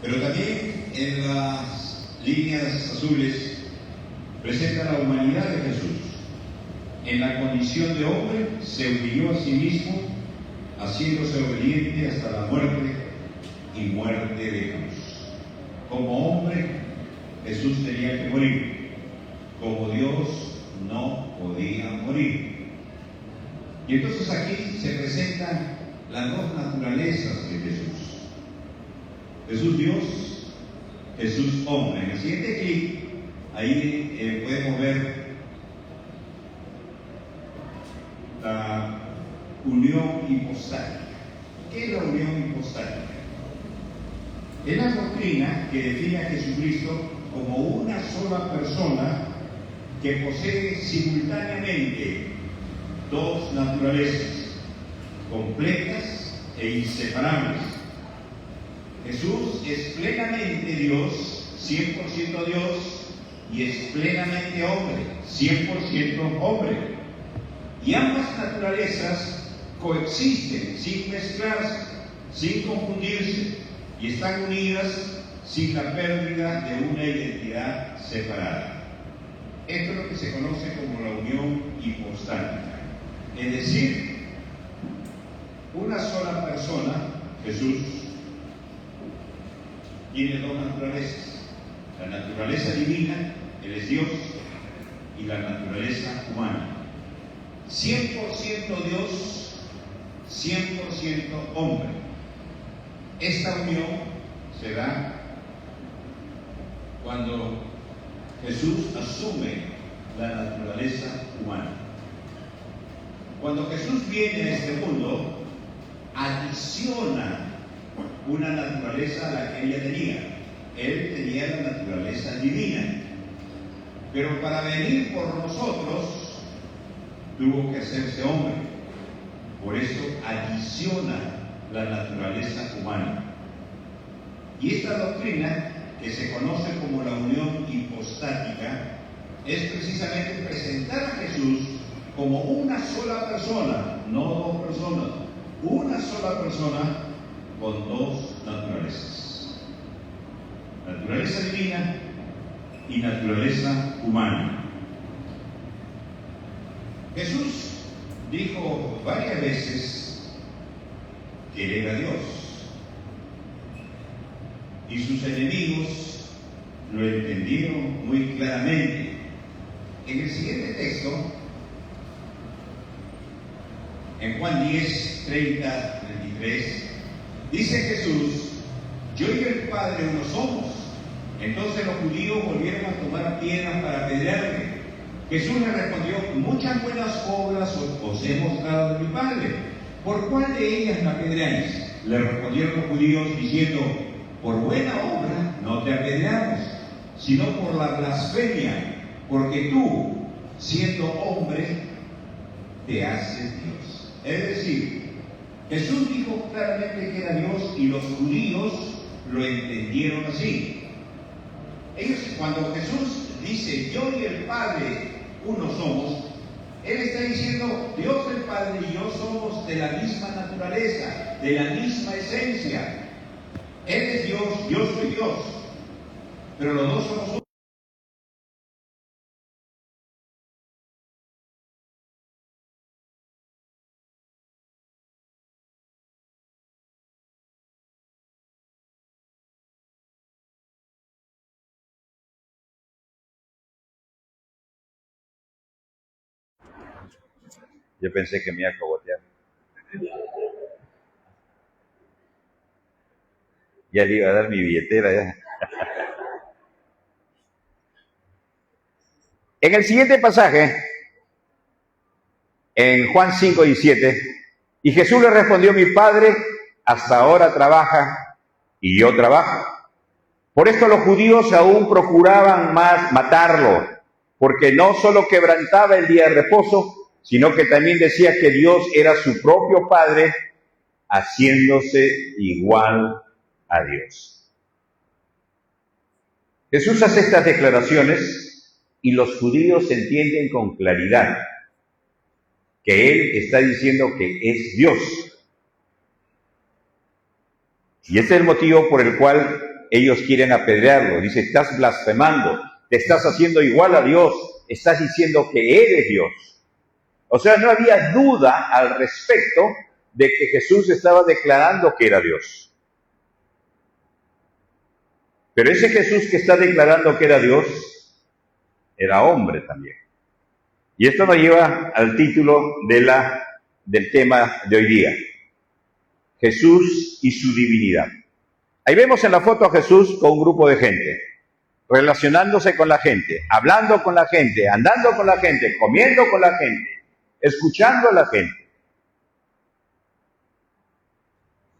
Pero también en las líneas azules presenta la humanidad de Jesús. En la condición de hombre se humilló a sí mismo, haciéndose obediente hasta la muerte y muerte de cruz. Como hombre, Jesús tenía que morir. Como Dios, no podía morir. Y entonces aquí se presentan las dos naturalezas de Jesús. Jesús Dios, Jesús hombre. En el siguiente clic, ahí podemos ver la unión hipostática. ¿Qué es la unión hipostática? Es la doctrina que define a Jesucristo como una sola persona que posee simultáneamente dos naturalezas completas e inseparables. Jesús es plenamente Dios, 100% Dios, y es plenamente hombre, 100% hombre. Y ambas naturalezas coexisten sin mezclarse, sin confundirse, y están unidas sin la pérdida de una identidad separada. Esto es lo que se conoce como la unión hipostática. Es decir, una sola persona, Jesús, tiene dos naturalezas. La naturaleza divina, Él es Dios, y la naturaleza humana. 100% Dios, 100% hombre. Esta unión se da cuando Jesús asume la naturaleza humana. Cuando Jesús viene a este mundo, adiciona una naturaleza a la que ella tenía. Él tenía la naturaleza divina. Pero para venir por nosotros, tuvo que hacerse hombre. Por eso adiciona la naturaleza humana. Y esta doctrina, que se conoce como la unión hipostática, es precisamente presentar a Jesús como una sola persona, no dos personas, una sola persona con dos naturalezas. Naturaleza divina y naturaleza humana. Jesús dijo varias veces que Él era Dios. Y sus enemigos lo entendieron muy claramente. En el siguiente texto, en Juan 10, 30, 33, dice Jesús: yo y el Padre uno somos. Entonces los judíos volvieron a tomar piedras para apedrearle. Jesús le respondió: muchas buenas obras os he mostrado de mi Padre. ¿Por cuál de ellas me apedreáis? Le respondieron los judíos diciendo: por buena obra no te apedreamos, sino por la blasfemia, porque tú, siendo hombre, te haces Dios. Es decir, Jesús dijo claramente que era Dios y los judíos lo entendieron así. Ellos, cuando Jesús dice: yo y el Padre uno somos, Él está diciendo: Dios el Padre y yo somos de la misma naturaleza, de la misma esencia. Él es Dios, yo soy Dios, pero los dos somos uno. Yo pensé que me iba a cogotear. Ya le iba a dar mi billetera ya. En el siguiente pasaje, en Juan 5:17, y Jesús le respondió: mi Padre hasta ahora trabaja y yo trabajo. Por esto los judíos aún procuraban más matarlo, porque no solo quebrantaba el día de reposo, sino que también decía que Dios era su propio Padre, haciéndose igual a Dios. Jesús hace estas declaraciones y los judíos entienden con claridad que Él está diciendo que es Dios. Y ese es el motivo por el cual ellos quieren apedrearlo. Dice, estás blasfemando, te estás haciendo igual a Dios, estás diciendo que eres Dios. O sea, no había duda al respecto de que Jesús estaba declarando que era Dios. Pero ese Jesús que está declarando que era Dios, era hombre también. Y esto nos lleva al título del tema de hoy día. Jesús y su divinidad. Ahí vemos en la foto a Jesús con un grupo de gente, relacionándose con la gente, hablando con la gente, andando con la gente, comiendo con la gente, escuchando a la gente.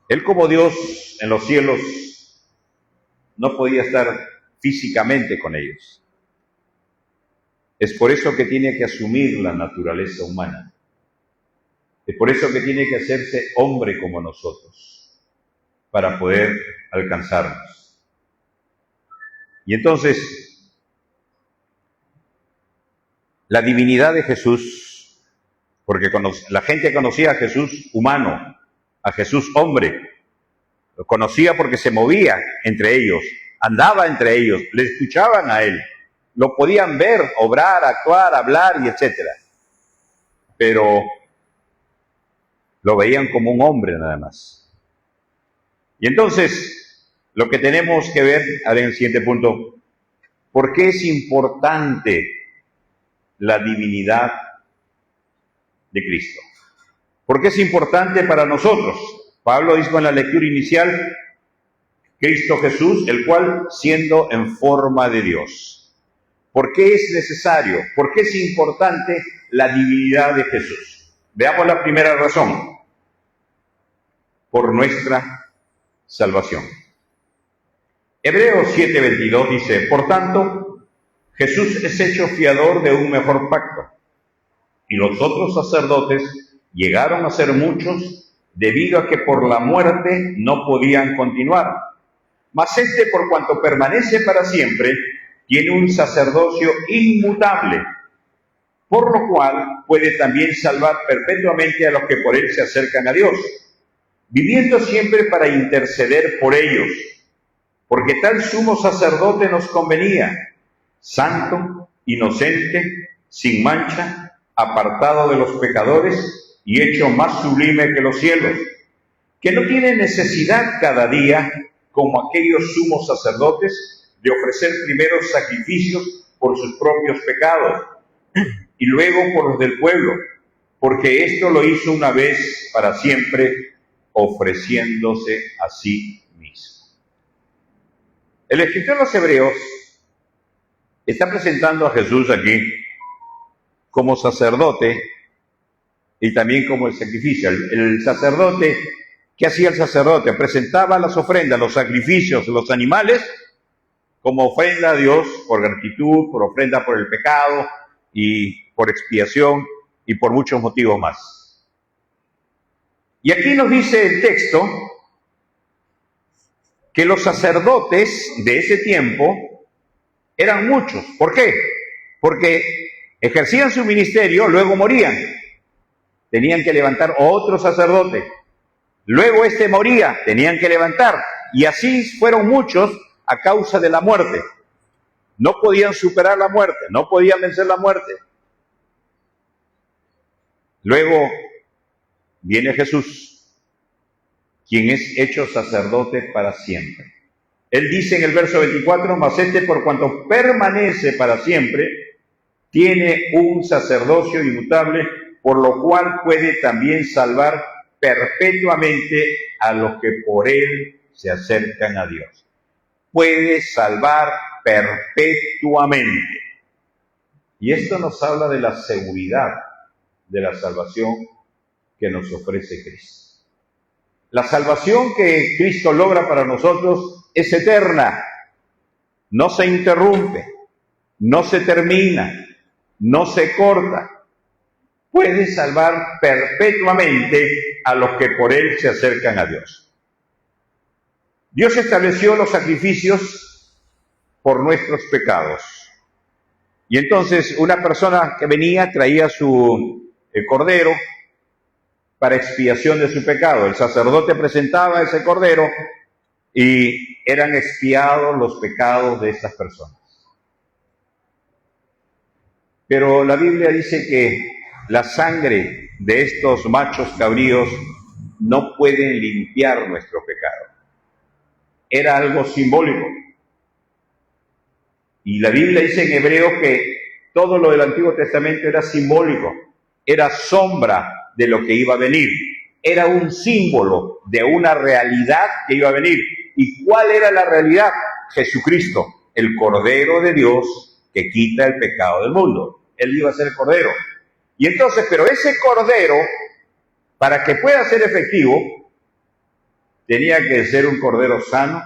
Él como Dios en los cielos no podía estar físicamente con ellos. Es por eso que tiene que asumir la naturaleza humana. Es por eso que tiene que hacerse hombre como nosotros, para poder alcanzarnos. Y entonces, la divinidad de Jesús, porque la gente conocía a Jesús humano, a Jesús hombre, lo conocía porque se movía entre ellos, andaba entre ellos, le escuchaban a él, lo podían ver, obrar, actuar, hablar y etcétera. Pero lo veían como un hombre nada más. Y entonces, lo que tenemos que ver, ahora en el siguiente punto, ¿por qué es importante la divinidad de Cristo? ¿Por qué es importante para nosotros? Pablo dijo en la lectura inicial, Cristo Jesús, el cual siendo en forma de Dios. ¿Por qué es necesario? ¿Por qué es importante la divinidad de Jesús? Veamos la primera razón. Por nuestra salvación. Hebreos 7:22 dice, por tanto, Jesús es hecho fiador de un mejor pacto, y los otros sacerdotes llegaron a ser muchos, debido a que por la muerte no podían continuar. Mas este, por cuanto permanece para siempre, tiene un sacerdocio inmutable, por lo cual puede también salvar perpetuamente a los que por él se acercan a Dios, viviendo siempre para interceder por ellos, porque tal sumo sacerdote nos convenía, santo, inocente, sin mancha, apartado de los pecadores y hecho más sublime que los cielos, que no tiene necesidad cada día, como aquellos sumos sacerdotes, de ofrecer primero sacrificios por sus propios pecados y luego por los del pueblo, porque esto lo hizo una vez para siempre, ofreciéndose a sí mismo. El escritor de los Hebreos está presentando a Jesús aquí como sacerdote y también como el sacrificio. El sacerdote, ¿qué hacía el sacerdote? Presentaba las ofrendas, los sacrificios, los animales, como ofrenda a Dios por gratitud, por ofrenda por el pecado y por expiación y por muchos motivos más. Y aquí nos dice el texto que los sacerdotes de ese tiempo eran muchos. ¿Por qué? Porque ejercían su ministerio, luego morían. Tenían que levantar otro sacerdote. Luego este moría, tenían que levantar. Y así fueron muchos a causa de la muerte. No podían superar la muerte, no podían vencer la muerte. Luego viene Jesús, quien es hecho sacerdote para siempre. Él dice en el verso 24, mas este por cuanto permanece para siempre, tiene un sacerdocio inmutable, por lo cual puede también salvar perpetuamente a los que por él se acercan a Dios. Puede salvar perpetuamente. Y esto nos habla de la seguridad de la salvación que nos ofrece Cristo. La salvación que Cristo logra para nosotros es eterna, no se interrumpe, no se termina, no se corta. Puede salvar perpetuamente a los que por él se acercan a Dios. Dios estableció los sacrificios por nuestros pecados. Y entonces una persona que venía traía su cordero para expiación de su pecado. El sacerdote presentaba ese cordero y eran expiados los pecados de estas personas. Pero la Biblia dice que la sangre de estos machos cabríos no pueden limpiar nuestro pecado. Era algo simbólico. Y la Biblia dice en Hebreos que todo lo del Antiguo Testamento era simbólico, era sombra de lo que iba a venir, era un símbolo de una realidad que iba a venir. ¿Y cuál era la realidad? Jesucristo, el Cordero de Dios que quita el pecado del mundo. Él iba a ser el Cordero. Y entonces, pero ese Cordero, para que pueda ser efectivo, tenía que ser un Cordero sano,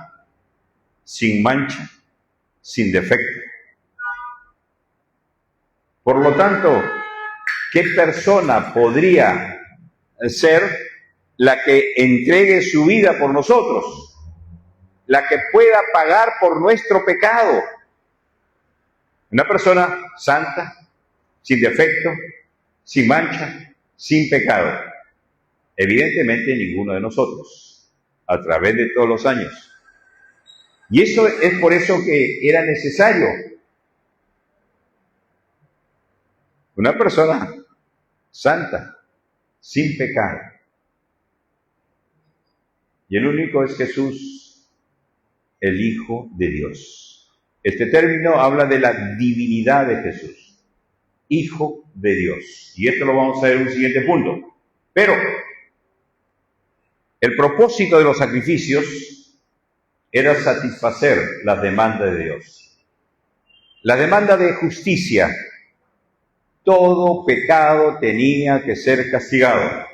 sin mancha, sin defecto. Por lo tanto, ¿qué persona podría ser la que entregue su vida por nosotros? La que pueda pagar por nuestro pecado. Una persona santa, sin defecto, sin mancha, sin pecado. Evidentemente ninguno de nosotros, a través de todos los años. Y eso es por eso que era necesario una persona santa, sin pecado. Y el único es Jesús, el Hijo de Dios. Este término habla de la divinidad de Jesús, Hijo de Dios. Y esto lo vamos a ver en un siguiente punto. Pero el propósito de los sacrificios era satisfacer las demandas de Dios. La demanda de justicia. Todo pecado tenía que ser castigado.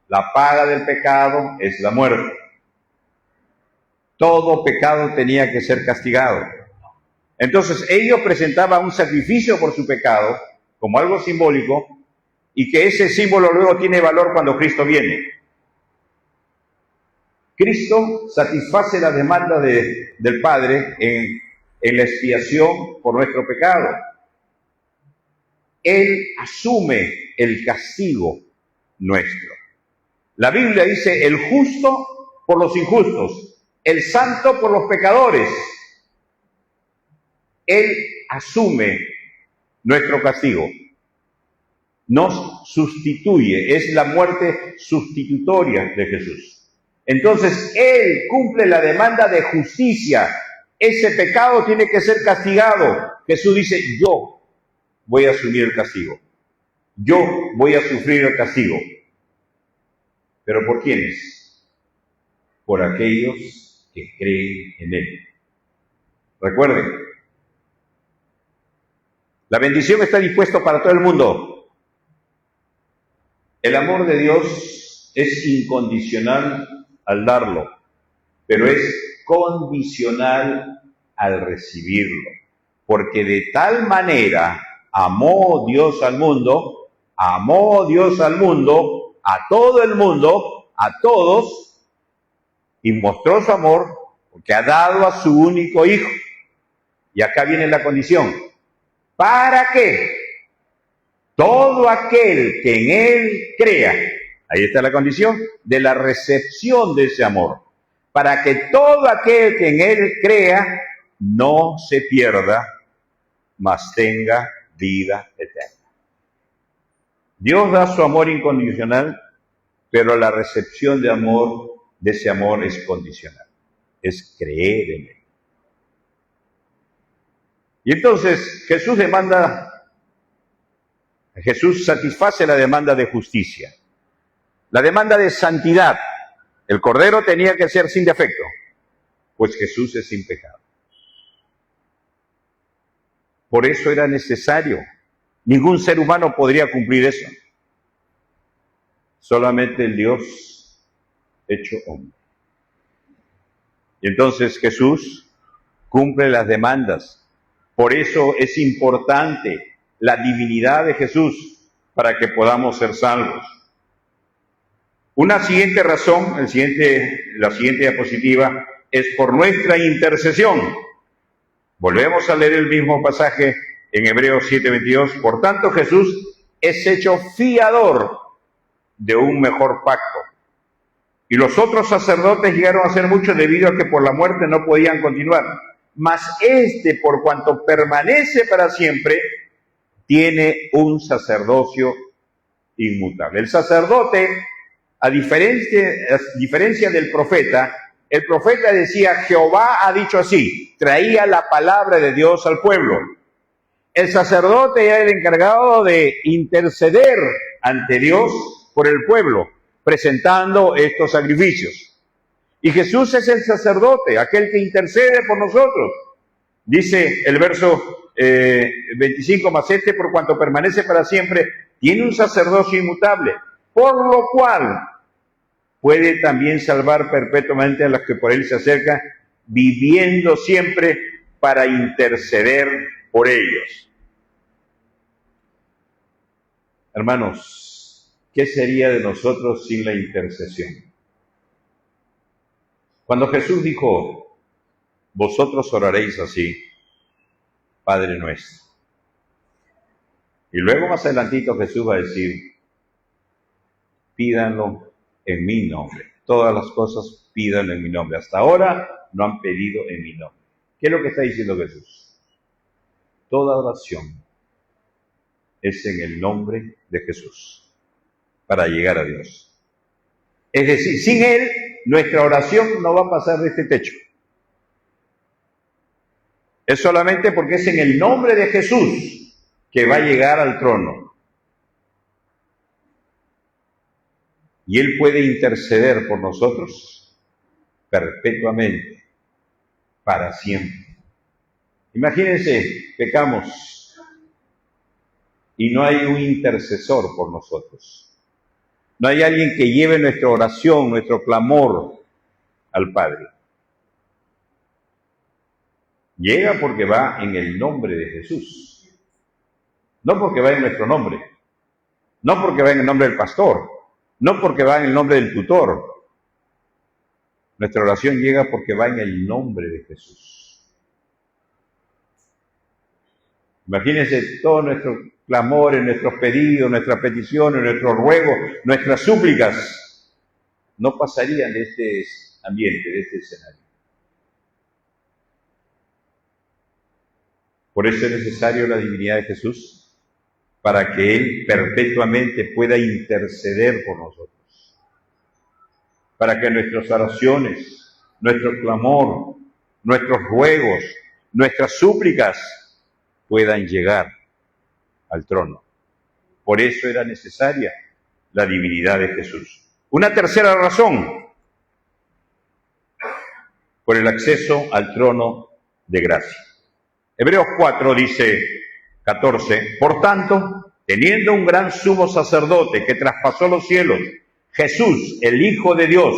La paga del pecado es la muerte. Todo pecado tenía que ser castigado. Entonces ellos presentaban un sacrificio por su pecado como algo simbólico, y que ese símbolo luego tiene valor cuando Cristo viene. Cristo satisface la demanda del Padre en la expiación por nuestro pecado. Él asume el castigo nuestro. La Biblia dice: el justo por los injustos, el santo por los pecadores. Él asume nuestro castigo. Nos sustituye, es la muerte sustitutoria de Jesús. Entonces, Él cumple la demanda de justicia. Ese pecado tiene que ser castigado. Jesús dice: yo voy a asumir el castigo. Yo voy a sufrir el castigo. ¿Pero por quiénes? Por aquellos que creen en Él. Recuerden, la bendición está dispuesta para todo el mundo. El amor de Dios es incondicional al darlo, pero es condicional al recibirlo. Porque de tal manera amó Dios al mundo, a todo el mundo, a todos, y mostró su amor porque ha dado a su único Hijo. Y acá viene la condición. ¿Para qué? Todo aquel que en Él crea. Ahí está la condición de la recepción de ese amor. Para que todo aquel que en Él crea no se pierda, mas tenga vida eterna. Dios da su amor incondicional, pero la recepción de ese amor es condicional. Es creer en Él. Y entonces Jesús satisface la demanda de justicia, la demanda de santidad. El Cordero tenía que ser sin defecto, pues Jesús es sin pecado. Por eso era necesario. Ningún ser humano podría cumplir eso. Solamente el Dios hecho hombre. Y entonces Jesús cumple las demandas. Por eso es importante la divinidad de Jesús para que podamos ser salvos. Una siguiente razón, la siguiente diapositiva, es por nuestra intercesión. Volvemos a leer el mismo pasaje en Hebreos 7:22. Por tanto, Jesús es hecho fiador de un mejor pacto. Y los otros sacerdotes llegaron a ser muchos debido a que por la muerte no podían continuar. Mas este, por cuanto permanece para siempre, tiene un sacerdocio inmutable. El sacerdote, a diferencia del profeta, el profeta decía, Jehová ha dicho así, traía la palabra de Dios al pueblo. El sacerdote era el encargado de interceder ante Dios por el pueblo, presentando estos sacrificios. Y Jesús es el sacerdote, aquel que intercede por nosotros. Dice el verso 25, mas este, por cuanto permanece para siempre, tiene un sacerdocio inmutable, por lo cual puede también salvar perpetuamente a los que por él se acercan, viviendo siempre para interceder por ellos. Hermanos, ¿qué sería de nosotros sin la intercesión? Cuando Jesús dijo, vosotros oraréis así, Padre nuestro. Y luego más adelantito Jesús va a decir, pídanlo en mi nombre. Todas las cosas pídanlo en mi nombre. Hasta ahora no han pedido en mi nombre. ¿Qué es lo que está diciendo Jesús? Toda oración es en el nombre de Jesús para llegar a Dios. Es decir, sin Él, nuestra oración no va a pasar de este techo. Es solamente porque es en el nombre de Jesús que va a llegar al trono. Y Él puede interceder por nosotros perpetuamente, para siempre. Imagínense, pecamos y no hay un intercesor por nosotros. No hay alguien que lleve nuestra oración, nuestro clamor al Padre. Llega porque va en el nombre de Jesús. No porque va en nuestro nombre. No porque va en el nombre del pastor. No porque va en el nombre del tutor. Nuestra oración llega porque va en el nombre de Jesús. Imagínense todos nuestros clamores, nuestros pedidos, nuestras peticiones, nuestros ruegos, nuestras súplicas, no pasarían de este ambiente, de este escenario. Por eso es necesario la divinidad de Jesús, para que Él perpetuamente pueda interceder por nosotros. Para que nuestras oraciones, nuestro clamor, nuestros ruegos, nuestras súplicas puedan llegar al trono. Por eso era necesaria la divinidad de Jesús. Una tercera razón, por el acceso al trono de gracia. Hebreos 4 dice, 14, por tanto, teniendo un gran sumo sacerdote que traspasó los cielos, Jesús, el Hijo de Dios,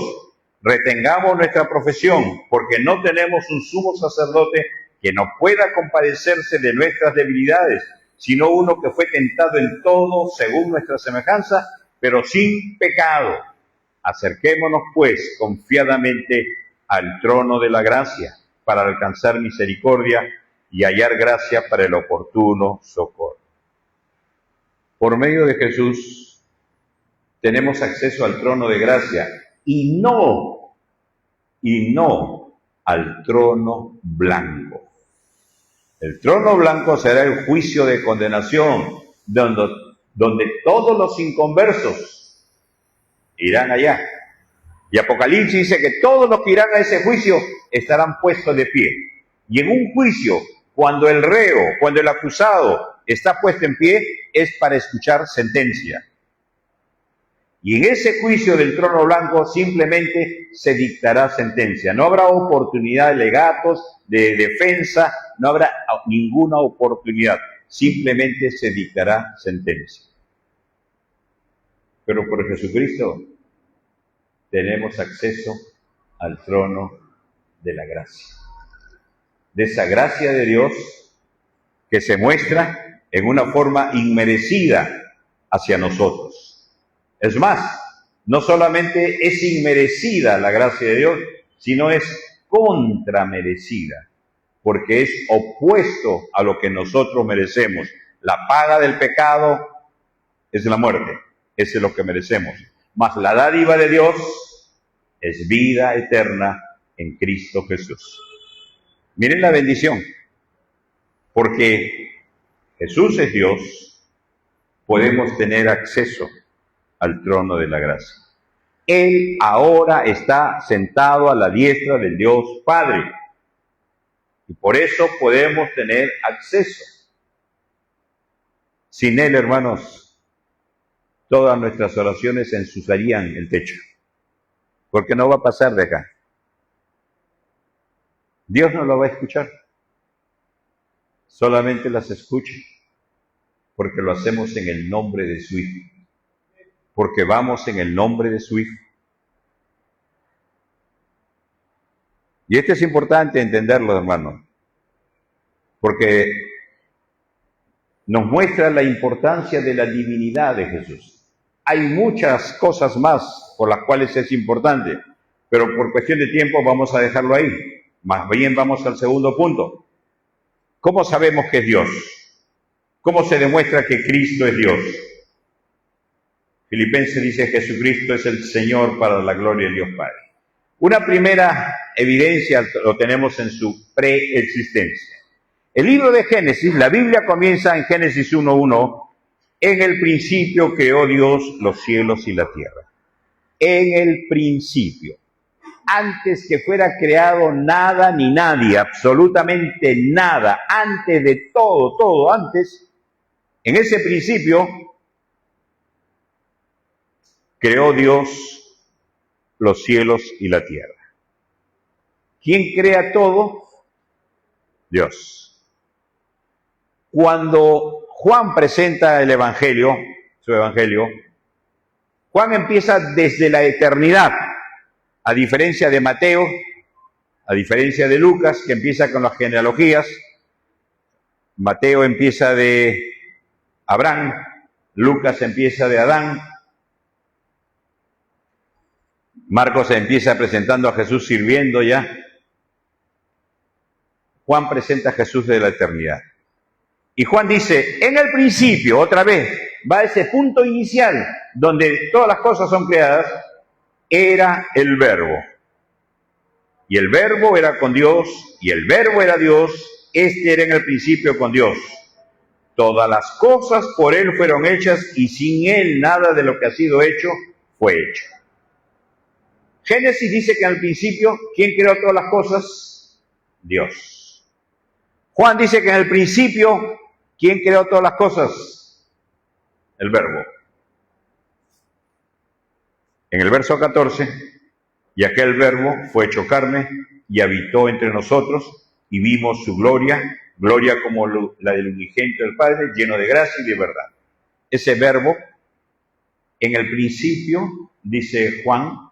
retengamos nuestra profesión, porque no tenemos un sumo sacerdote que no pueda compadecerse de nuestras debilidades, sino uno que fue tentado en todo según nuestra semejanza, pero sin pecado. Acerquémonos pues confiadamente al trono de la gracia, para alcanzar misericordia y hallar gracia para el oportuno socorro. Por medio de Jesús tenemos acceso al trono de gracia y no al trono blanco. El trono blanco será el juicio de condenación, donde todos los inconversos irán allá. Y Apocalipsis dice que todos los que irán a ese juicio estarán puestos de pie. Y en un juicio, cuando el reo, cuando el acusado está puesto en pie, es para escuchar sentencia. Y en ese juicio del trono blanco simplemente se dictará sentencia. No habrá oportunidad de legatos, de defensa, no habrá ninguna oportunidad. Simplemente se dictará sentencia. Pero por Jesucristo tenemos acceso al trono de la gracia. De esa gracia de Dios que se muestra en una forma inmerecida hacia nosotros. Es más, no solamente es inmerecida la gracia de Dios, sino es contramerecida, porque es opuesto a lo que nosotros merecemos. La paga del pecado es la muerte, eso es lo que merecemos. Mas la dádiva de Dios es vida eterna en Cristo Jesús. Miren la bendición, porque Jesús es Dios, podemos tener acceso al trono de la gracia. Él ahora está sentado a la diestra del Dios Padre, y por eso podemos tener acceso. Sin Él, hermanos, todas nuestras oraciones ensuciarían el techo, porque no va a pasar de acá. Dios no lo va a escuchar, solamente las escucha, porque lo hacemos en el nombre de su Hijo, porque vamos en el nombre de su Hijo. Y esto es importante entenderlo, hermanos, porque nos muestra la importancia de la divinidad de Jesús. Hay muchas cosas más por las cuales es importante, pero por cuestión de tiempo vamos a dejarlo ahí. Más bien vamos al segundo punto. ¿Cómo sabemos que es Dios? ¿Cómo se demuestra que Cristo es Dios? Filipenses dice: Jesucristo es el Señor para la gloria de Dios Padre. Una primera evidencia lo tenemos en su preexistencia. El libro de Génesis, la Biblia comienza en Génesis 1:1, en el principio creó Dios los cielos y la tierra. En el principio, antes que fuera creado nada ni nadie, absolutamente nada, antes de todo antes, en ese principio creó Dios los cielos y la tierra. ¿Quién crea todo? Dios. Cuando Juan presenta el Evangelio, su Evangelio, Juan empieza desde la eternidad, a diferencia de Mateo, a diferencia de Lucas, que empieza con las genealogías. Mateo empieza de Abraham, Lucas empieza de Adán, Marcos empieza presentando a Jesús sirviendo ya. Juan presenta a Jesús de la eternidad. Y Juan dice, en el principio, otra vez, va a ese punto inicial, donde todas las cosas son creadas, era el Verbo. Y el Verbo era con Dios, y el Verbo era Dios, este era en el principio con Dios. Todas las cosas por Él fueron hechas, y sin Él nada de lo que ha sido hecho fue hecho. Génesis dice que al principio, ¿quién creó todas las cosas? Dios. Juan dice que en el principio, ¿quién creó todas las cosas? El Verbo. En el verso 14, y aquel Verbo fue hecho carne y habitó entre nosotros, y vimos su gloria, gloria como la del unigénito del Padre, lleno de gracia y de verdad. Ese Verbo, en el principio, dice Juan,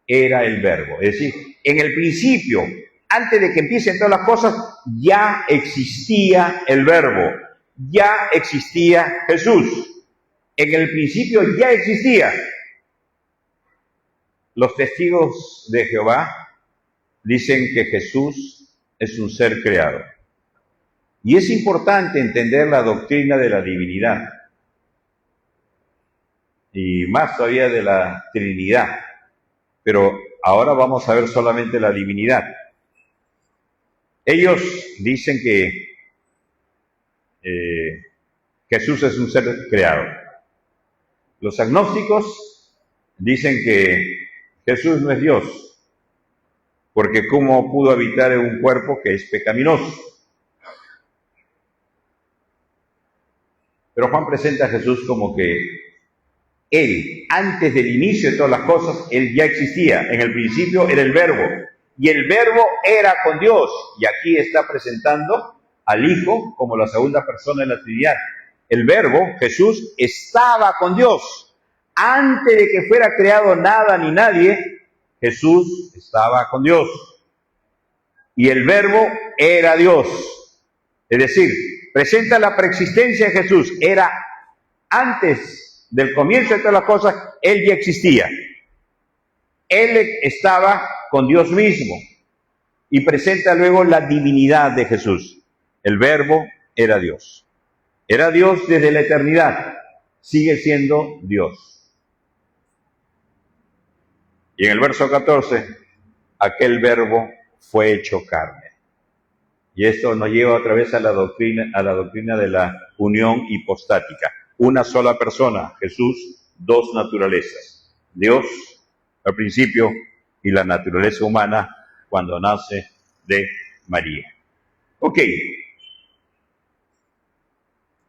era el Verbo. Es decir, en el principio, antes de que empiecen todas las cosas, ya existía el Verbo, ya existía Jesús. En el principio ya existía. Los testigos de Jehová dicen que Jesús es un ser creado. Y es importante entender la doctrina de la divinidad. Y más todavía de la Trinidad. Pero ahora vamos a ver solamente la divinidad. Ellos dicen que Jesús es un ser creado. Los agnósticos dicen que Jesús no es Dios, porque ¿cómo pudo habitar en un cuerpo que es pecaminoso? Pero Juan presenta a Jesús como que Él, antes del inicio de todas las cosas, Él ya existía. En el principio era el Verbo, y el Verbo era con Dios. Y aquí está presentando al Hijo como la segunda persona de la Trinidad. El Verbo, Jesús, estaba con Dios. Antes de que fuera creado nada ni nadie, Jesús estaba con Dios. Y el Verbo era Dios. Es decir, presenta la preexistencia de Jesús. Era antes del comienzo de todas las cosas, Él ya existía. Él estaba con Dios mismo. Y presenta luego la divinidad de Jesús. El Verbo era Dios. Era Dios desde la eternidad. Sigue siendo Dios. Y en el verso 14, aquel verbo fue hecho carne. Y esto nos lleva otra vez a la doctrina de la unión hipostática. Una sola persona, Jesús, dos naturalezas. Dios al principio y la naturaleza humana cuando nace de María. Ok.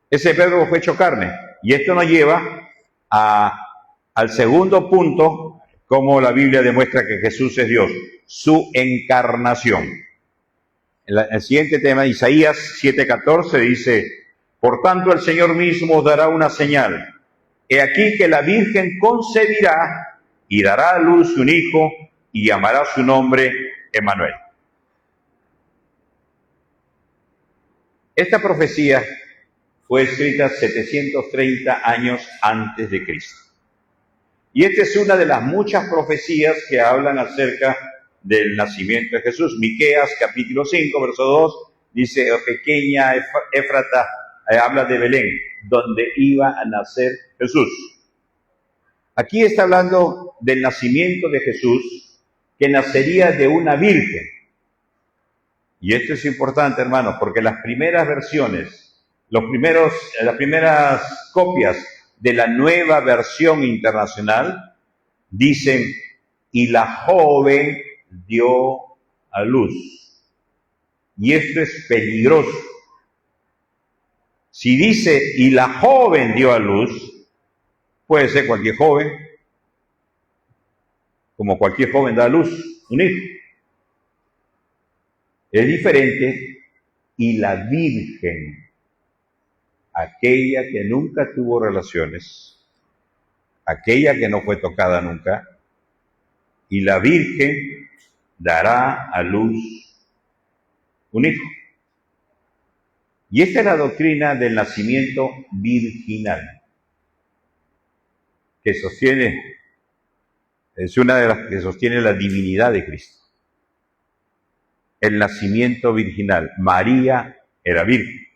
Ese verbo fue hecho carne. Y esto nos lleva al segundo punto, como la Biblia demuestra que Jesús es Dios, su encarnación. El siguiente tema, Isaías 7:14, dice: por tanto el Señor mismo os dará una señal. He aquí que la Virgen concebirá y dará a luz un hijo y llamará su nombre Emmanuel. Esta profecía fue escrita 730 años antes de Cristo. Y esta es una de las muchas profecías que hablan acerca del nacimiento de Jesús. Miqueas capítulo 5, verso 2, dice: pequeña Éfrata, habla de Belén, donde iba a nacer Jesús. Aquí está hablando del nacimiento de Jesús, que nacería de una virgen. Y esto es importante, hermanos, porque las primeras versiones, las primeras copias de la nueva versión internacional dicen: y la joven dio a luz. Y esto es peligroso. Si dice y la joven dio a luz, puede ser cualquier joven, como cualquier joven da a luz un hijo. Es diferente, y la virgen, aquella que nunca tuvo relaciones, aquella que no fue tocada nunca, y la virgen dará a luz un hijo. Y esta es la doctrina del nacimiento virginal, que es una de las que sostiene la divinidad de Cristo. El nacimiento virginal. María era virgen.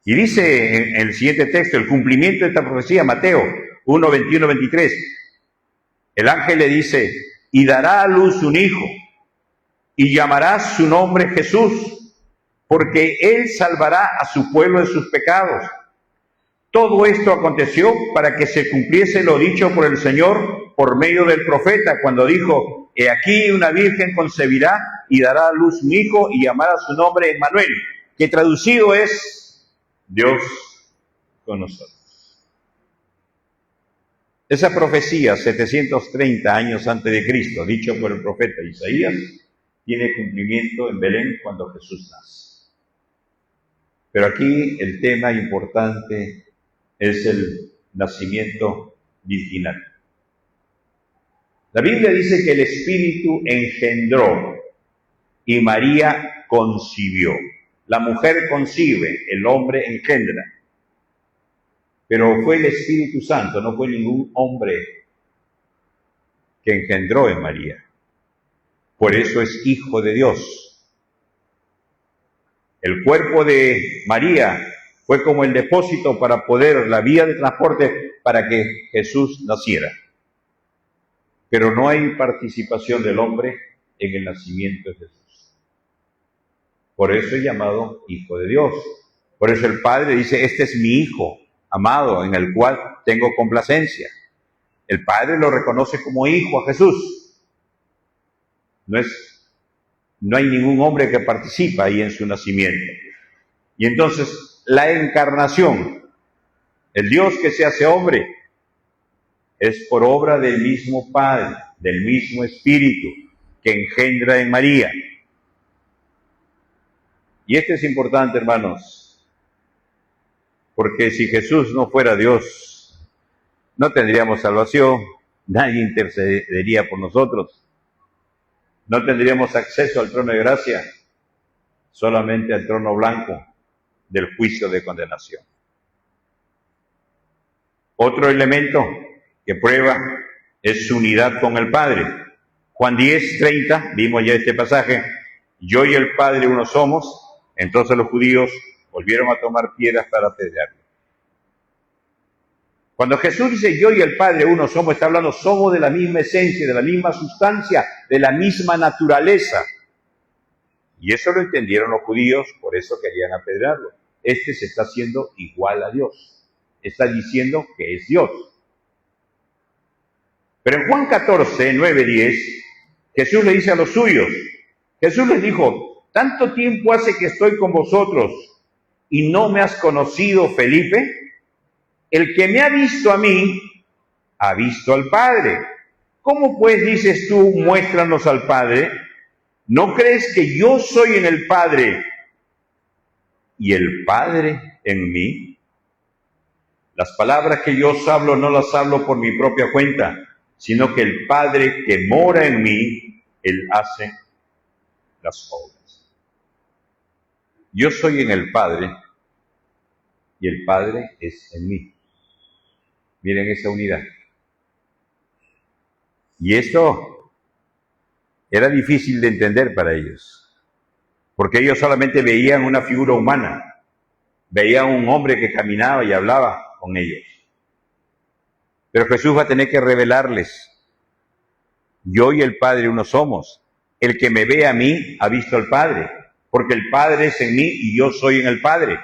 Y dice en el siguiente texto, el cumplimiento de esta profecía, Mateo 1, 21, 23. El ángel le dice: y dará a luz un hijo, y llamará su nombre Jesús, porque él salvará a su pueblo de sus pecados. Todo esto aconteció para que se cumpliese lo dicho por el Señor por medio del profeta, cuando dijo: he aquí una virgen concebirá y dará a luz un hijo y llamará su nombre Emmanuel, que traducido es Dios con nosotros. Esa profecía, 730 años antes de Cristo, dicho por el profeta Isaías, tiene cumplimiento en Belén cuando Jesús nace. Pero aquí el tema importante es el nacimiento virginal. La Biblia dice que el Espíritu engendró y María concibió. La mujer concibe, el hombre engendra. Pero fue el Espíritu Santo, no fue ningún hombre que engendró en María. Por eso es hijo de Dios. El cuerpo de María fue como el depósito para poder, la vía de transporte para que Jesús naciera. Pero no hay participación del hombre en el nacimiento de Jesús. Por eso es llamado Hijo de Dios. Por eso el Padre dice: este es mi Hijo amado, en el cual tengo complacencia. El Padre lo reconoce como hijo a Jesús. No hay ningún hombre que participa ahí en su nacimiento. Y entonces la encarnación, el Dios que se hace hombre, es por obra del mismo Padre, del mismo Espíritu que engendra en María. Y esto es importante, hermanos, porque si Jesús no fuera Dios, no tendríamos salvación, nadie intercedería por nosotros, no tendríamos acceso al trono de gracia, solamente al trono blanco del juicio de condenación. Otro elemento que prueba es su unidad con el Padre. Juan 10:30, vimos ya este pasaje: yo y el Padre uno somos. Entonces los judíos volvieron a tomar piedras para apedrearlo. Cuando Jesús dice yo y el Padre uno somos, está hablando somos de la misma esencia, de la misma sustancia, de la misma naturaleza. Y eso lo entendieron los judíos, por eso querían apedrearlo. Este se está haciendo igual a Dios. Está diciendo que es Dios. Pero en Juan 14, 9, 10, Jesús le dice a los suyos, Jesús les dijo, ¿tanto tiempo hace que estoy con vosotros y no me has conocido, Felipe? El que me ha visto a mí, ha visto al Padre. ¿Cómo pues dices tú, muéstranos al Padre? ¿No crees que yo soy en el Padre y el Padre en mí? Las palabras que yo os hablo no las hablo por mi propia cuenta, sino que el Padre que mora en mí, Él hace las obras. Yo soy en el Padre y el Padre es en mí. Miren esa unidad. Y esto era difícil de entender para ellos, porque ellos solamente veían una figura humana, veían un hombre que caminaba y hablaba con ellos. Pero Jesús va a tener que revelarles, yo y el Padre uno somos. El que me ve a mí ha visto al Padre, porque el Padre es en mí y yo soy en el Padre.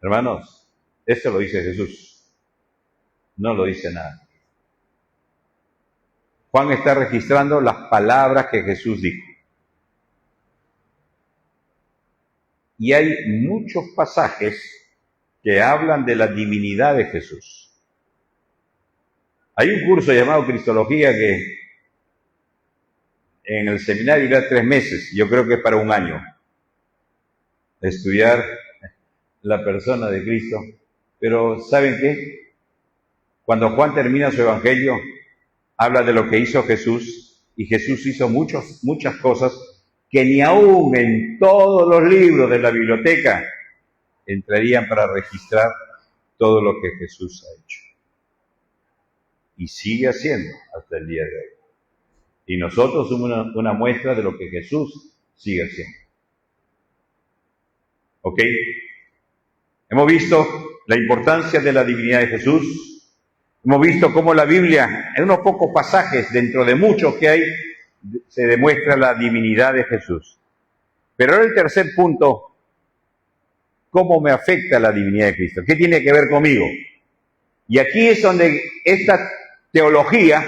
Hermanos, esto lo dice Jesús, no lo dice nada. Juan está registrando las palabras que Jesús dijo. Y hay muchos pasajes que hablan de la divinidad de Jesús. Hay un curso llamado Cristología que en el seminario dura 3 meses, yo creo que es para 1 año, estudiar la persona de Cristo. Pero ¿saben qué? Cuando Juan termina su evangelio, habla de lo que hizo Jesús, y Jesús hizo muchas cosas que ni aún en todos los libros de la biblioteca entrarían para registrar todo lo que Jesús ha hecho. Y sigue haciendo hasta el día de hoy. Y nosotros somos una muestra de lo que Jesús sigue haciendo. ¿Ok? Hemos visto la importancia de la divinidad de Jesús. Hemos visto cómo la Biblia, en unos pocos pasajes, dentro de muchos que hay, se demuestra la divinidad de Jesús. Pero ahora el tercer punto, ¿cómo me afecta la divinidad de Cristo? ¿Qué tiene que ver conmigo? Y aquí es donde esta teología,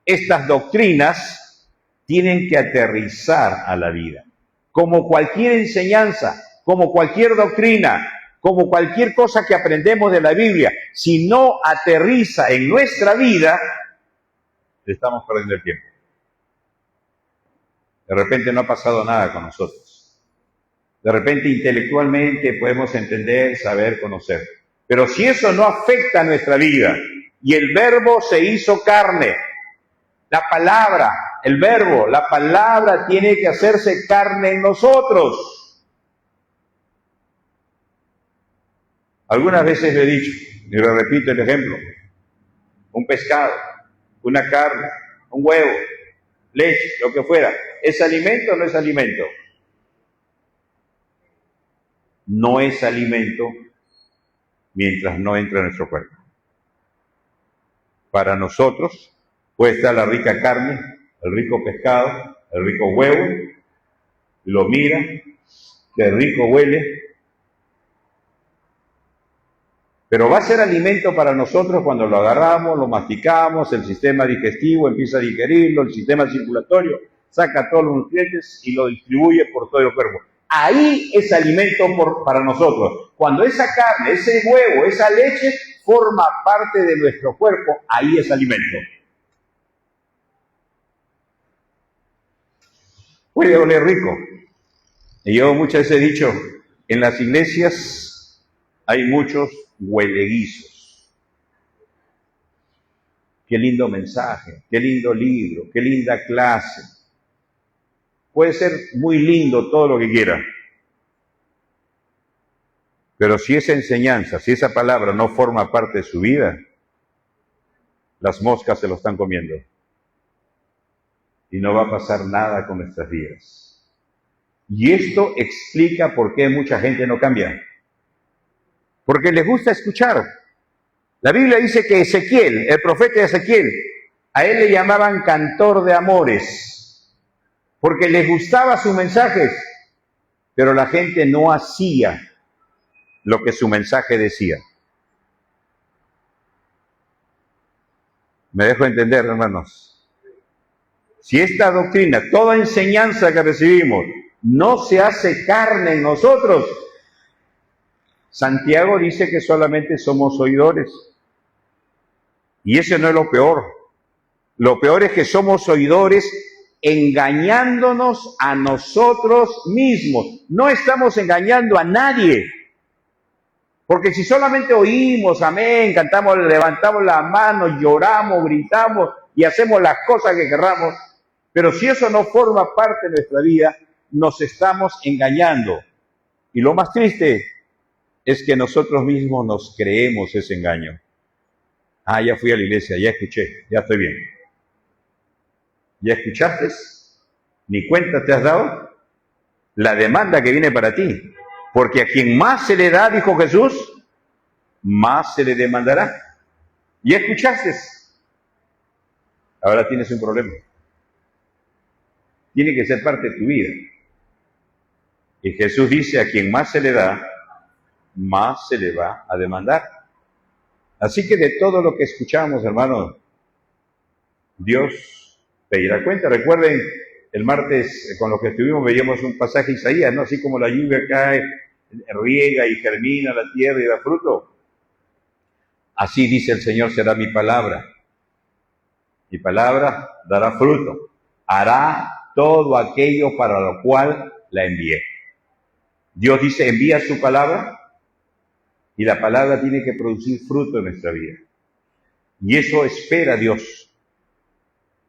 estas doctrinas, tienen que aterrizar a la vida. Como cualquier enseñanza, como cualquier doctrina, como cualquier cosa que aprendemos de la Biblia, si no aterriza en nuestra vida, estamos perdiendo el tiempo. De repente no ha pasado nada con nosotros. De repente intelectualmente podemos entender, saber, conocer. Pero si eso no afecta a nuestra vida, y el verbo se hizo carne, la palabra, el verbo, la palabra tiene que hacerse carne en nosotros. Algunas veces lo he dicho, y lo repito el ejemplo. Un pescado, una carne, un huevo, leche, lo que fuera. ¿Es alimento o no es alimento? No es alimento mientras no entra en nuestro cuerpo. Para nosotros puede estar la rica carne, el rico pescado, el rico huevo, lo mira, qué rico huele, pero va a ser alimento para nosotros cuando lo agarramos, lo masticamos, el sistema digestivo empieza a digerirlo, el sistema circulatorio saca todos los nutrientes y lo distribuye por todo el cuerpo. Ahí es alimento para nosotros. Cuando esa carne, ese huevo, esa leche forma parte de nuestro cuerpo, ahí es alimento. Puede oler rico. Y yo muchas veces he dicho, en las iglesias hay muchos hueleguizos. Qué lindo mensaje, qué lindo libro, qué linda clase. Puede ser muy lindo todo lo que quiera. Pero si esa enseñanza, si esa palabra no forma parte de su vida, las moscas se lo están comiendo. Y no va a pasar nada con nuestras vidas. Y esto explica por qué mucha gente no cambia. porque les gusta escuchar. La Biblia dice que Ezequiel, el profeta Ezequiel, a él le llamaban cantor de amores, porque les gustaba sus mensajes, pero la gente no hacía lo que su mensaje decía. ¿Me dejo entender, hermanos? Si esta doctrina, toda enseñanza que recibimos, no se hace carne en nosotros, Santiago dice que solamente somos oidores. Y eso no es lo peor. Lo peor es que somos oidores engañándonos a nosotros mismos. No estamos engañando a nadie. Porque si solamente oímos, amén, cantamos, levantamos la mano, lloramos, gritamos y hacemos las cosas que querramos, pero si eso no forma parte de nuestra vida, nos estamos engañando. Y lo más triste es que nosotros mismos nos creemos ese engaño. Ah, ya fui a la iglesia, ya escuché, ya estoy bien. ¿Ya escuchaste? ¿Ni cuenta te has dado? La demanda que viene para ti. Porque a quien más se le da, dijo Jesús, más se le demandará. ¿Ya escuchaste? Ahora tienes un problema. Tiene que ser parte de tu vida. Y Jesús dice, a quien más se le da, más se le va a demandar. Así que de todo lo que escuchamos, hermanos, Dios pedirá cuenta. Recuerden, el martes con lo que estuvimos veíamos un pasaje de Isaías, ¿no? Así como la lluvia cae, riega y germina la tierra y da fruto. Así dice el Señor, será mi palabra. Mi palabra dará fruto. Hará todo aquello para lo cual la envié. Dios dice, envía su palabra y la palabra tiene que producir fruto en nuestra vida. Y eso espera Dios.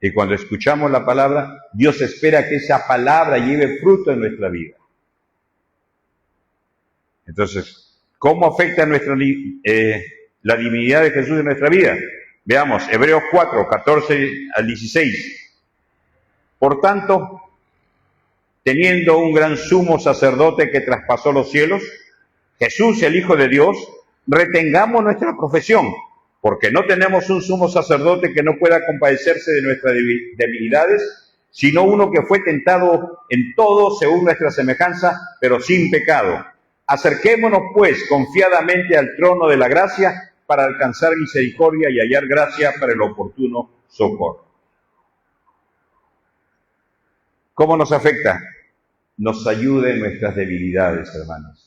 Y cuando escuchamos la palabra, Dios espera que esa palabra lleve fruto en nuestra vida. Entonces, ¿cómo afecta la divinidad de Jesús en nuestra vida? Veamos, Hebreos 4, 14 al 16. Por tanto, teniendo un gran sumo sacerdote que traspasó los cielos, Jesús, el Hijo de Dios, retengamos nuestra profesión, porque no tenemos un sumo sacerdote que no pueda compadecerse de nuestras debilidades, sino uno que fue tentado en todo según nuestra semejanza, pero sin pecado. Acerquémonos, pues, confiadamente al trono de la gracia para alcanzar misericordia y hallar gracia para el oportuno socorro. ¿Cómo nos afecta? Nos ayuda en nuestras debilidades, hermanos.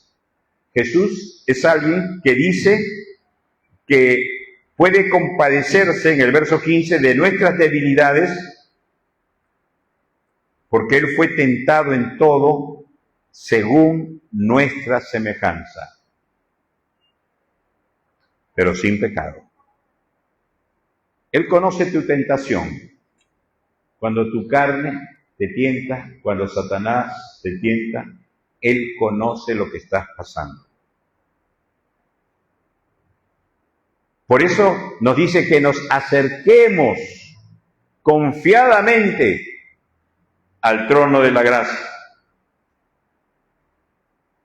Jesús es alguien que dice que puede compadecerse, en el verso 15, de nuestras debilidades, porque Él fue tentado en todo según nuestra semejanza, pero sin pecado. Él conoce tu tentación. Cuando tu carne te tienta, cuando Satanás te tienta, Él conoce lo que estás pasando. Por eso nos dice que nos acerquemos confiadamente al trono de la gracia,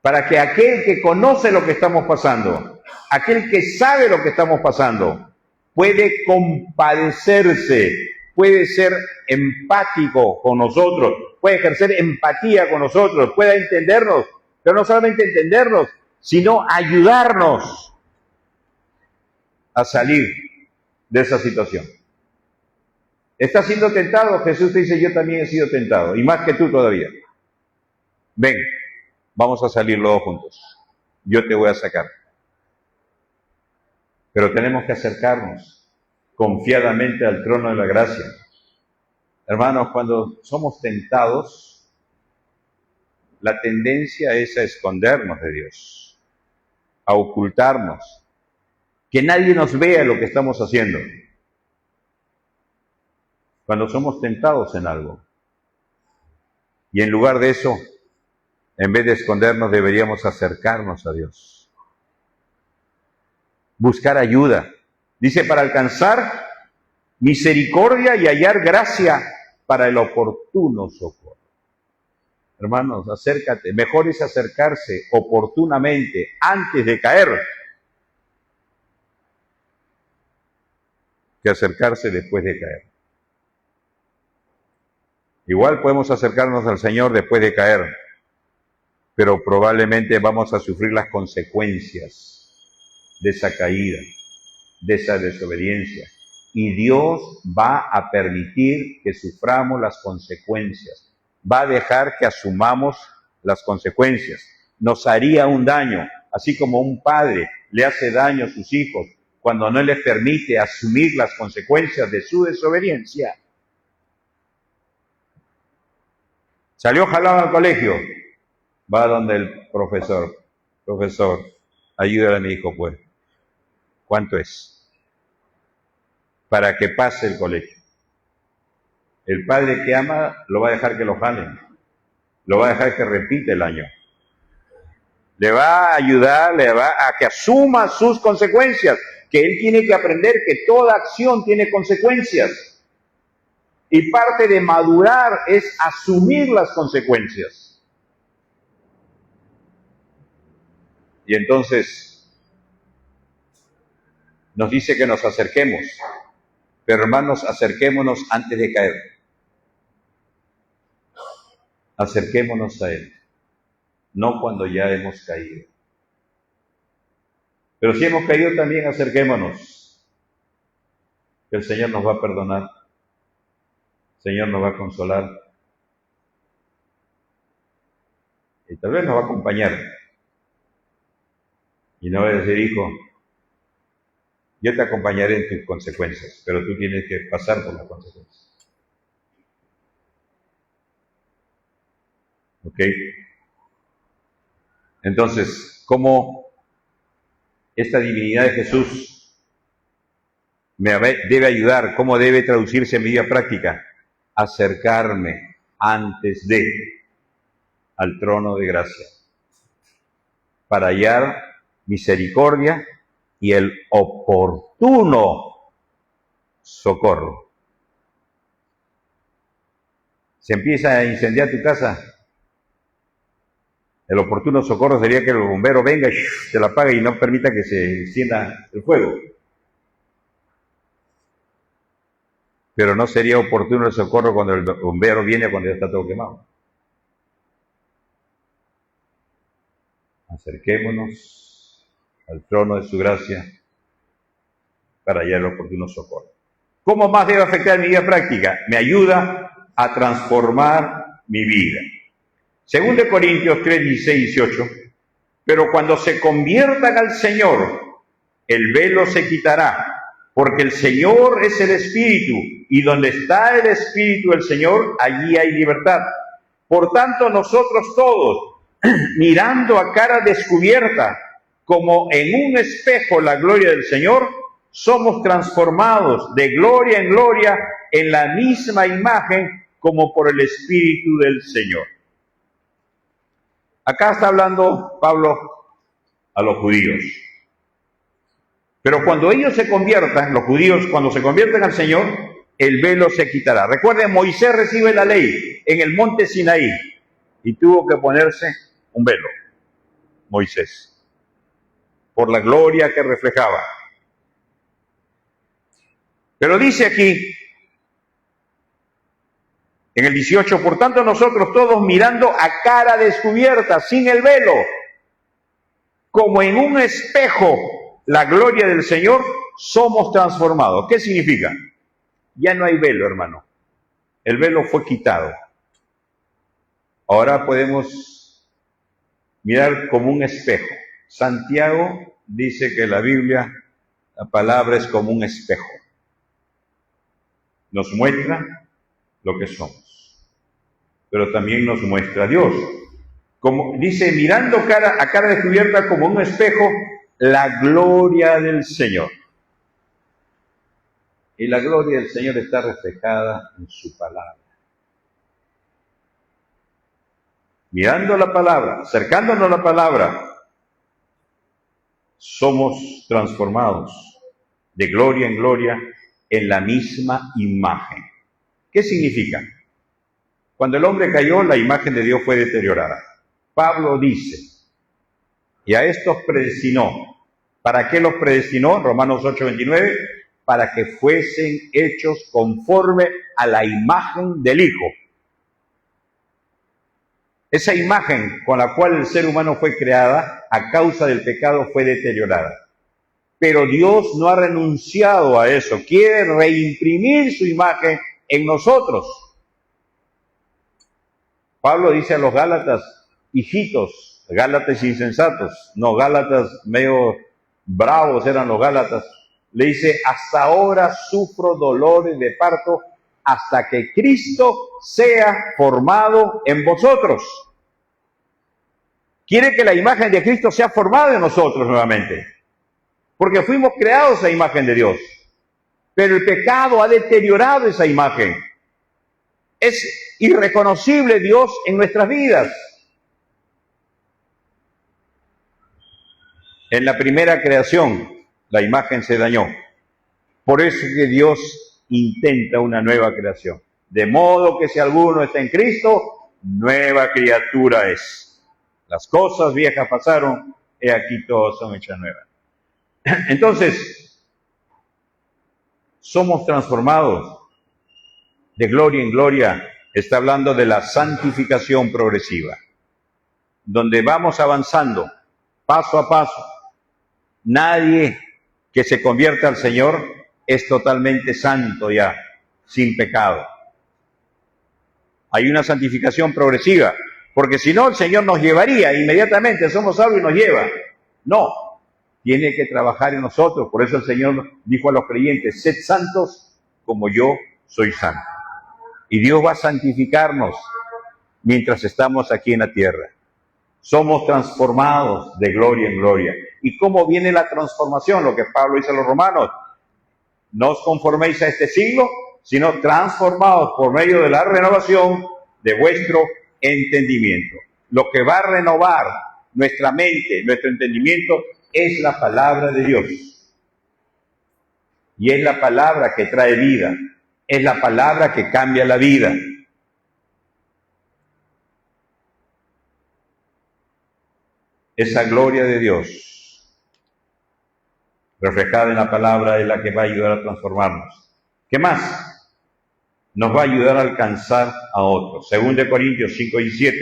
para que aquel que conoce lo que estamos pasando, aquel que sabe lo que estamos pasando, puede compadecerse, puede ser empático con nosotros, puede ejercer empatía con nosotros, puede entendernos, pero no solamente entendernos, sino ayudarnos a salir de esa situación. ¿Estás siendo tentado? Jesús te dice, yo también he sido tentado, y más que tú todavía. Ven, vamos a salir los dos juntos. Yo te voy a sacar. Pero tenemos que acercarnos confiadamente al trono de la gracia. Hermanos, cuando somos tentados, la tendencia es a escondernos de Dios, a ocultarnos, que nadie nos vea lo que estamos haciendo. Cuando somos tentados en algo. Y en lugar de eso, en vez de escondernos, deberíamos acercarnos a Dios. Buscar ayuda. Dice, para alcanzar misericordia y hallar gracia para el oportuno socorro. Hermanos, acércate. Mejor es acercarse oportunamente antes de caer que acercarse después de caer. Igual podemos acercarnos al Señor después de caer, pero probablemente vamos a sufrir las consecuencias de esa caída, de esa desobediencia. Y Dios va a permitir que suframos las consecuencias. Va a dejar que asumamos las consecuencias. Nos haría un daño, así como un padre le hace daño a sus hijos cuando no les permite asumir las consecuencias de su desobediencia. Salió jalado al colegio, va donde el profesor. Profesor, ayúdale a mi hijo, pues. ¿Cuánto es? Para que pase el colegio. El padre que ama lo va a dejar que lo jalen, lo va a dejar que repita el año. Le va a ayudar, le va a que asuma sus consecuencias, que él tiene que aprender que toda acción tiene consecuencias. Y parte de madurar es asumir las consecuencias. Y entonces nos dice que nos acerquemos, pero hermanos, acerquémonos antes de caer. Acerquémonos a Él, no cuando ya hemos caído. Pero si hemos caído también acerquémonos, que el Señor nos va a perdonar, el Señor nos va a consolar y tal vez nos va a acompañar. Y no va a decir, hijo, yo te acompañaré en tus consecuencias, pero tú tienes que pasar por las consecuencias. ¿Ok? Entonces, ¿cómo esta divinidad de Jesús me debe ayudar? ¿Cómo debe traducirse en mi vida práctica? Acercarme antes de al trono de gracia para hallar misericordia y el oportuno socorro. Se empieza a incendiar tu casa. El oportuno socorro sería que el bombero venga y se la apague y no permita que se encienda el fuego. Pero no sería oportuno el socorro cuando el bombero viene cuando ya está todo quemado. Acerquémonos al trono de su gracia para hallar el oportuno socorro. ¿Cómo más debe afectar mi vida práctica? Me ayuda a transformar mi vida. Según de Corintios 3, 16 y 18, pero cuando se conviertan al Señor, el velo se quitará, porque el Señor es el Espíritu, y donde está el Espíritu del Señor, allí hay libertad. Por tanto, nosotros todos, mirando a cara descubierta, como en un espejo la gloria del Señor, somos transformados de gloria en gloria en la misma imagen como por el Espíritu del Señor. Acá está hablando Pablo a los judíos. Pero cuando ellos se conviertan, los judíos, cuando se convierten al Señor, el velo se quitará. Recuerden, Moisés recibe la ley en el monte Sinaí y tuvo que ponerse un velo, Moisés, por la gloria que reflejaba. Pero dice aquí, en el 18, por tanto nosotros todos mirando a cara descubierta, sin el velo, como en un espejo, la gloria del Señor, somos transformados. ¿Qué significa? Ya no hay velo, hermano. El velo fue quitado. Ahora podemos mirar como un espejo. Santiago dice que la Biblia, la palabra es como un espejo. Nos muestra lo que somos, pero también nos muestra a Dios. Como dice, mirando a cara descubierta como un espejo, la gloria del Señor. Y la gloria del Señor está reflejada en su palabra. Mirando la palabra, acercándonos a la palabra, somos transformados de gloria en gloria en la misma imagen. ¿Qué significa? Cuando el hombre cayó, la imagen de Dios fue deteriorada. Pablo dice, y a estos predestinó. ¿Para qué los predestinó? Romanos 8:29, para que fuesen hechos conforme a la imagen del Hijo. Esa imagen con la cual el ser humano fue creada a causa del pecado fue deteriorada. Pero Dios no ha renunciado a eso, quiere reimprimir su imagen en nosotros. Pablo dice a los Gálatas, hijitos, Gálatas insensatos, no, Gálatas medio bravos eran los Gálatas, le dice, hasta ahora sufro dolores de parto hasta que Cristo sea formado en vosotros. Quiere que la imagen de Cristo sea formada en nosotros nuevamente, porque fuimos creados a imagen de Dios, pero el pecado ha deteriorado esa imagen. Es irreconocible Dios en nuestras vidas. En la primera creación, la imagen se dañó. Por eso es que Dios intenta una nueva creación. De modo que si alguno está en Cristo, nueva criatura es. Las cosas viejas pasaron, he aquí todas son hechas nuevas. Entonces, somos transformados de gloria en gloria. Está hablando de la santificación progresiva, donde vamos avanzando paso a paso. Nadie que se convierta al Señor es totalmente santo ya, sin pecado. Hay una santificación progresiva, porque si no el Señor nos llevaría inmediatamente, somos salvos y nos lleva. No, tiene que trabajar en nosotros. Por eso el Señor dijo a los creyentes, sed santos como yo soy santo. Y Dios va a santificarnos mientras estamos aquí en la tierra. Somos transformados de gloria en gloria. ¿Y cómo viene la transformación? Lo que Pablo dice a los romanos. No os conforméis a este siglo, sino transformados por medio de la renovación de vuestro entendimiento. Lo que va a renovar nuestra mente, nuestro entendimiento, es la palabra de Dios. Y es la palabra que trae vida. Es la palabra que cambia la vida. Esa gloria de Dios, reflejada en la palabra, es la que va a ayudar a transformarnos. ¿Qué más? Nos va a ayudar a alcanzar a otros. 2 Corintios 5 y 7,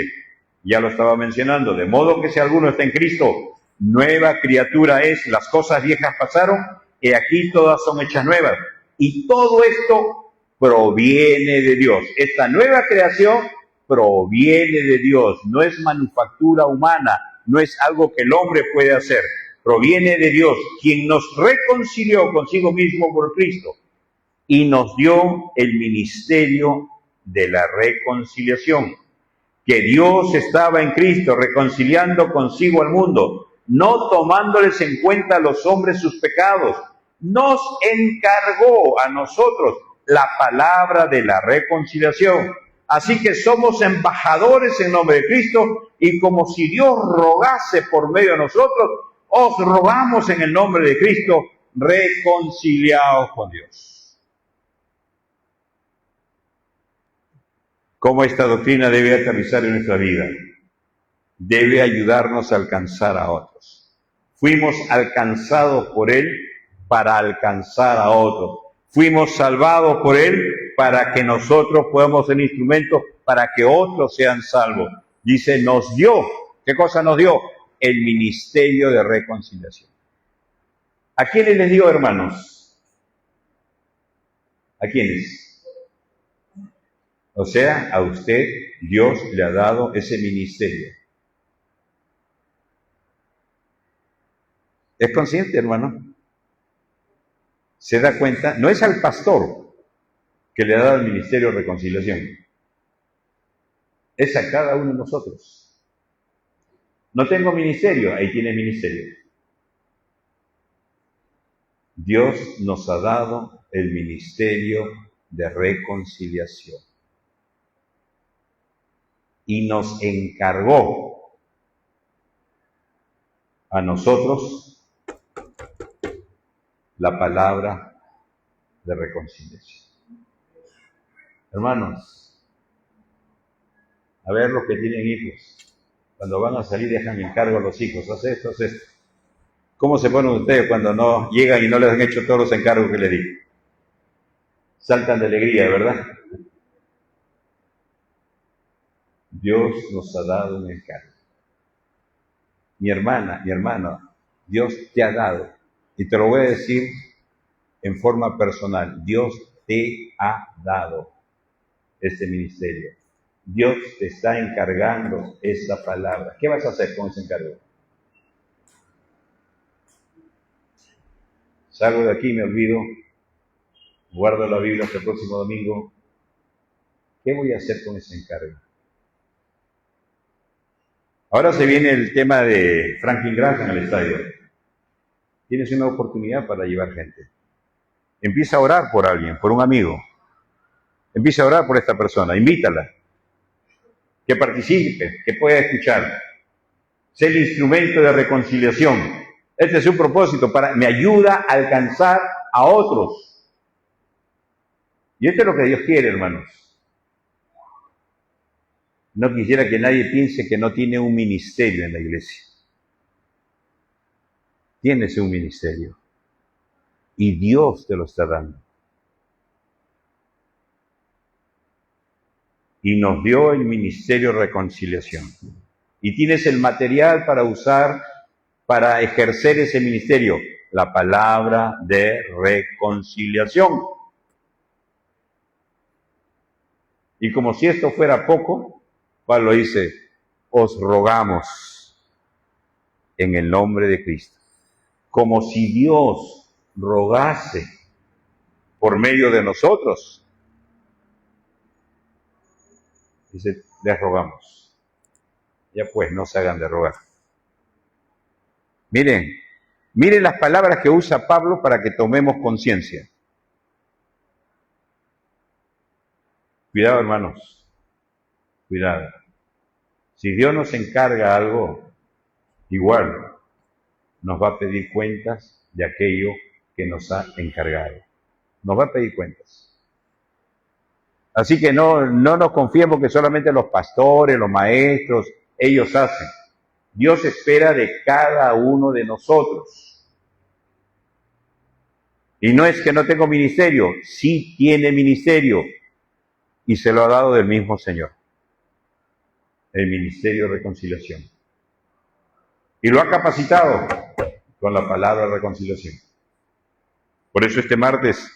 ya lo estaba mencionando. De modo que si alguno está en Cristo, nueva criatura es. Las cosas viejas pasaron, y aquí todas son hechas nuevas. Y todo esto proviene de Dios. Esta nueva creación proviene de Dios. No es manufactura humana, no es algo que el hombre puede hacer. Proviene de Dios, quien nos reconcilió consigo mismo por Cristo y nos dio el ministerio de la reconciliación. Que Dios estaba en Cristo reconciliando consigo al mundo, no tomándoles en cuenta a los hombres sus pecados. Nos encargó a nosotros la palabra de la reconciliación. Así que somos embajadores en nombre de Cristo, y como si Dios rogase por medio de nosotros, os rogamos en el nombre de Cristo, reconciliados con Dios. ¿Cómo esta doctrina debe aterrizar en nuestra vida? Debe ayudarnos a alcanzar a otros. Fuimos alcanzados por Él para alcanzar a otros. Fuimos salvados por Él para que nosotros podamos ser instrumentos para que otros sean salvos. Dice, nos dio. ¿Qué cosa nos dio? El ministerio de reconciliación. ¿A quiénes les dio, hermanos? ¿A quiénes? O sea, a usted Dios le ha dado ese ministerio. ¿Es consciente, hermano? ¿Se da cuenta? No es al pastor que le ha dado el ministerio de reconciliación. Es a cada uno de nosotros. No tengo ministerio, ahí tiene ministerio. Dios nos ha dado el ministerio de reconciliación. Y nos encargó a nosotros la palabra de reconciliación. Hermanos, a ver los que tienen hijos, cuando van a salir dejan en cargo a los hijos, haz esto, haz esto. ¿Cómo se ponen ustedes cuando no llegan y no les han hecho todos los encargos que les di? Saltan de alegría, ¿verdad? Dios nos ha dado un encargo. Mi hermana, mi hermano, Dios te ha dado, y te lo voy a decir en forma personal, Dios te ha dado este ministerio. Dios te está encargando esa palabra. ¿Qué vas a hacer con ese encargo? Salgo de aquí, me olvido, guardo la Biblia hasta el próximo domingo. ¿Qué voy a hacer con ese encargo? Ahora se viene el tema de Franklin Graham al estadio. Tienes una oportunidad para llevar gente. Empieza a orar por alguien, por un amigo. Empieza a orar por esta persona, invítala. Que participe, que pueda escuchar. Sé el instrumento de reconciliación. Este es un propósito, me ayuda a alcanzar a otros. Y esto es lo que Dios quiere, hermanos. No quisiera que nadie piense que no tiene un ministerio en la iglesia. Tienes un ministerio. Y Dios te lo está dando. Y nos dio el ministerio de reconciliación. Y tienes el material para usar, para ejercer ese ministerio, la palabra de reconciliación. Y como si esto fuera poco, Pablo dice, os rogamos en el nombre de Cristo. Como si Dios rogase por medio de nosotros. Dice, les rogamos. Ya pues, no se hagan de rogar. Miren las palabras que usa Pablo para que tomemos conciencia. Cuidado, hermanos. Cuidado. Si Dios nos encarga algo, igual nos va a pedir cuentas de aquello que nos ha encargado. Nos va a pedir cuentas. Así que no nos confiemos que solamente los pastores, los maestros, ellos hacen. Dios espera de cada uno de nosotros. Y no es que no tengo ministerio, sí tiene ministerio. Y se lo ha dado del mismo Señor. El ministerio de reconciliación. Y lo ha capacitado con la palabra de reconciliación. Por eso este martes,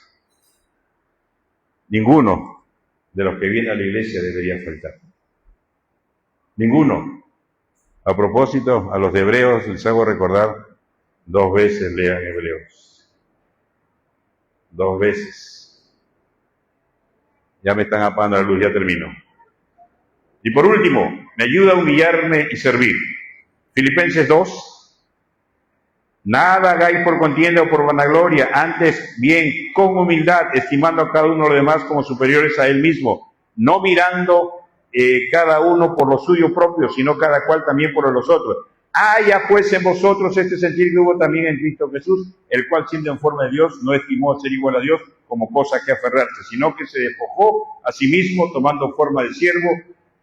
ninguno de los que viene a la iglesia debería faltar. Ninguno. A propósito, a los de Hebreos les hago recordar, 2 veces lean Hebreos. 2 veces. Ya me están apagando la luz, ya termino. Y por último, me ayuda a humillarme y servir. Filipenses 2. Nada hagáis por contienda o por vanagloria, antes bien con humildad, estimando a cada uno de los demás como superiores a él mismo, no mirando cada uno por lo suyo propio, sino cada cual también por los otros. Haya pues en vosotros este sentir que hubo también en Cristo Jesús, el cual siendo en forma de Dios, no estimó ser igual a Dios como cosa que aferrarse, sino que se despojó a sí mismo, tomando forma de siervo,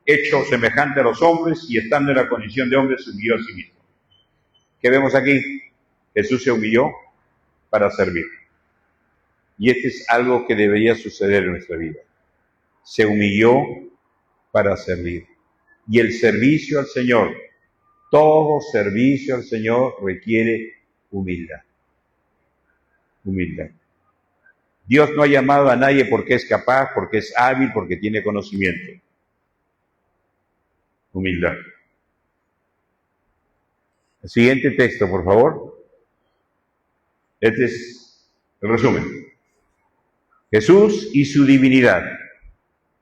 hecho semejante a los hombres, y estando en la condición de hombre, se humilló a sí mismo. ¿Qué vemos aquí? Jesús se humilló para servir. Y este es algo que debería suceder en nuestra vida. Se humilló para servir. Y el servicio al Señor, todo servicio al Señor requiere humildad. Humildad. Dios no ha llamado a nadie porque es capaz, porque es hábil, porque tiene conocimiento. Humildad. El siguiente texto, por favor. Este es el resumen. Jesús y su divinidad.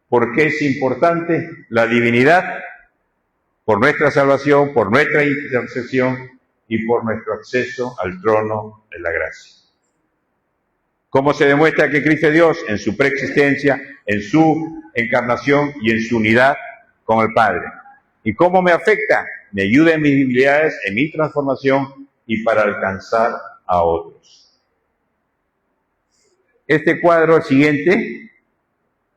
¿Por qué es importante la divinidad? Por nuestra salvación, por nuestra intercesión y por nuestro acceso al trono de la gracia. ¿Cómo se demuestra que Cristo es Dios? En su preexistencia, en su encarnación y en su unidad con el Padre. ¿Y cómo me afecta? Me ayuda en mis debilidades, en mi transformación y para alcanzar a otros. Este cuadro, el siguiente,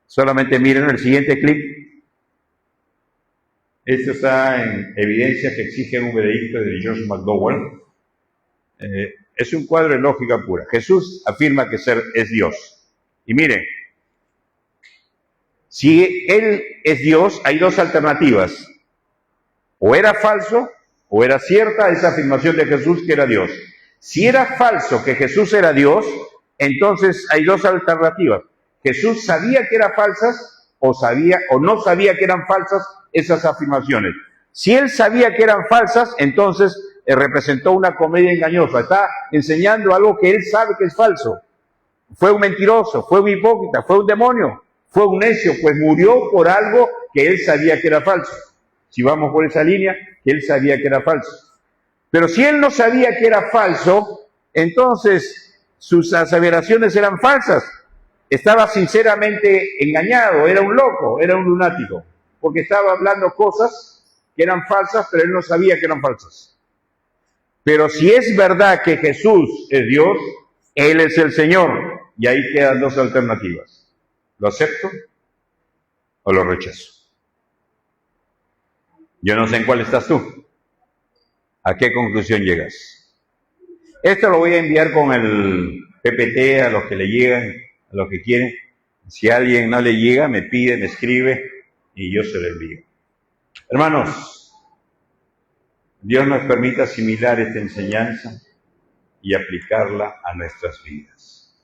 solamente miren el siguiente clip. Esto está en evidencia que exige un veredicto de George McDowell. Es un cuadro de lógica pura. Jesús afirma que es Dios. Y miren, si Él es Dios, hay dos alternativas. O era falso, o era cierta esa afirmación de Jesús que era Dios. Si era falso que Jesús era Dios, entonces hay dos alternativas. Jesús sabía que eran falsas, o no sabía que eran falsas esas afirmaciones. Si Él sabía que eran falsas, entonces representó una comedia engañosa. Está enseñando algo que Él sabe que es falso. Fue un mentiroso, fue un hipócrita, fue un demonio, fue un necio, pues murió por algo que Él sabía que era falso. Si vamos por esa línea, que Él sabía que era falso. Pero si Él no sabía que era falso, entonces sus aseveraciones eran falsas. Estaba sinceramente engañado, era un loco, era un lunático, porque estaba hablando cosas que eran falsas, pero Él no sabía que eran falsas. Pero si es verdad que Jesús es Dios, Él es el Señor, y ahí quedan dos alternativas. ¿Lo acepto o lo rechazo? Yo no sé en cuál estás tú. ¿A qué conclusión llegas? Esto lo voy a enviar con el PPT a los que le llegan, a los que quieren. Si a alguien no le llega, me pide, me escribe y yo se lo envío. Hermanos, Dios nos permita asimilar esta enseñanza y aplicarla a nuestras vidas.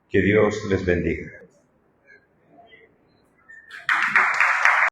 Que Dios les bendiga.